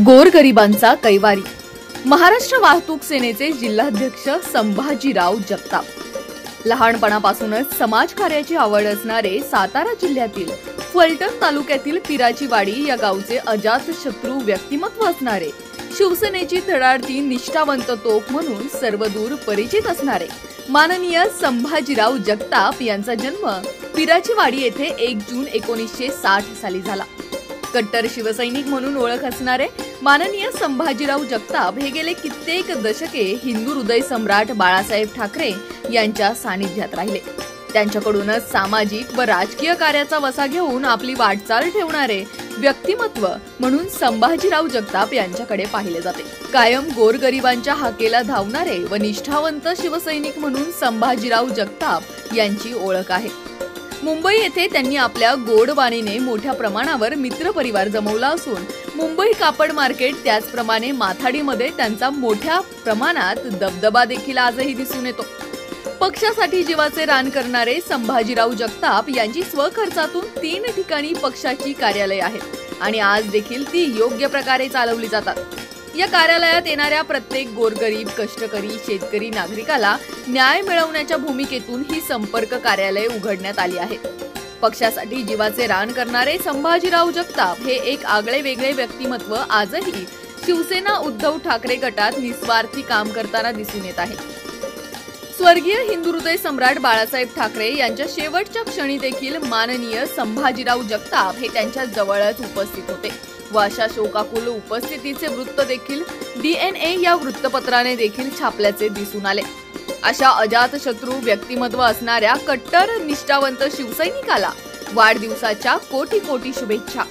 गोरगरिबांचा कैवारी महाराष्ट्र वाहतूक सेनेचे जिल्हाध्यक्ष संभाजीराव जगताप लहानपणापासूनच समाजकार्याची आवड असणारे सातारा जिल्ह्यातील फलटण तालुक्यातील पिराची वाडी या गावचे अजातशत्रू व्यक्तिमत्व असणारे शिवसेनेची धडाडती निष्ठावंत तोफ म्हणून सर्वदूर परिचित असणारे माननीय संभाजीराव जगताप यांचा जन्म पिराची वाडी येथे 1 जून 1960 साली झाला। कट्टर शिवसैनिक म्हणून ओळख असणारे माननीय संभाजीराव जगताप हे गेले कित्येक दशके हिंदू हृदय सम्राट बाळासाहेब ठाकरे यांच्या सानिध्यात राहिले। त्यांच्याकडूनच सामाजिक व राजकीय कार्याचा वसा घेऊन आपली वाटचाल ठेवणारे व्यक्तिमत्व म्हणून संभाजीराव जगताप यांच्याकडे पाहिले जाते। कायम गोरगरिबांच्या हाकेला धावणारे व निष्ठावंत शिवसैनिक म्हणून संभाजीराव जगताप यांची ओळख आहे। मुंबई येथे त्यांनी आपल्या गोडवाणीने मोठ्या प्रमाणावर मित्रपरिवार जमवला असून मुंबई कापड मार्केट त्याचप्रमाणे माथाडीमध्ये त्यांचा मोठ्या प्रमाणात दबदबा देखील आजही दिसून येतो। पक्षासाठी जीवाचे रान करणारे संभाजीराव जगताप यांची स्वखर्चातून 3 ठिकाणी पक्षाची कार्यालय आहेत आणि आज देखील ती योग्य प्रकारे चालवली जातात। या कार्यालयात येणाऱ्या प्रत्येक गोरगरीब कष्टकरी शेतकरी नागरिकाला न्याय मिळवण्याच्या भूमिकेतून ही संपर्क कार्यालय उघडण्यात आली आहे। पक्षासाठी जीवाचे रान करणारे संभाजीराव जगताप हे एक आगळे वेगळे व्यक्तिमत्व आजही शिवसेना उद्धव ठाकरे गटात निस्वार्थी काम करताना दिसून येत आहे। स्वर्गीय हिंदू हृदय सम्राट बाळासाहेब ठाकरे यांच्या शेवटच्या क्षणी देखील माननीय संभाजीराव जगताप हे त्यांच्या जवळच उपस्थित होते व अशा शोकाकुल उपस्थितीचे वृत्त देखील DNA या वृत्तपत्राने देखील छापल्याचे दिसून आले। अशा अजातशत्रू व्यक्तिमत्व असणाऱ्या कट्टर निष्ठावंत शिवसैनिकाला वाढदिवसाच्या कोटी कोटी शुभेच्छा।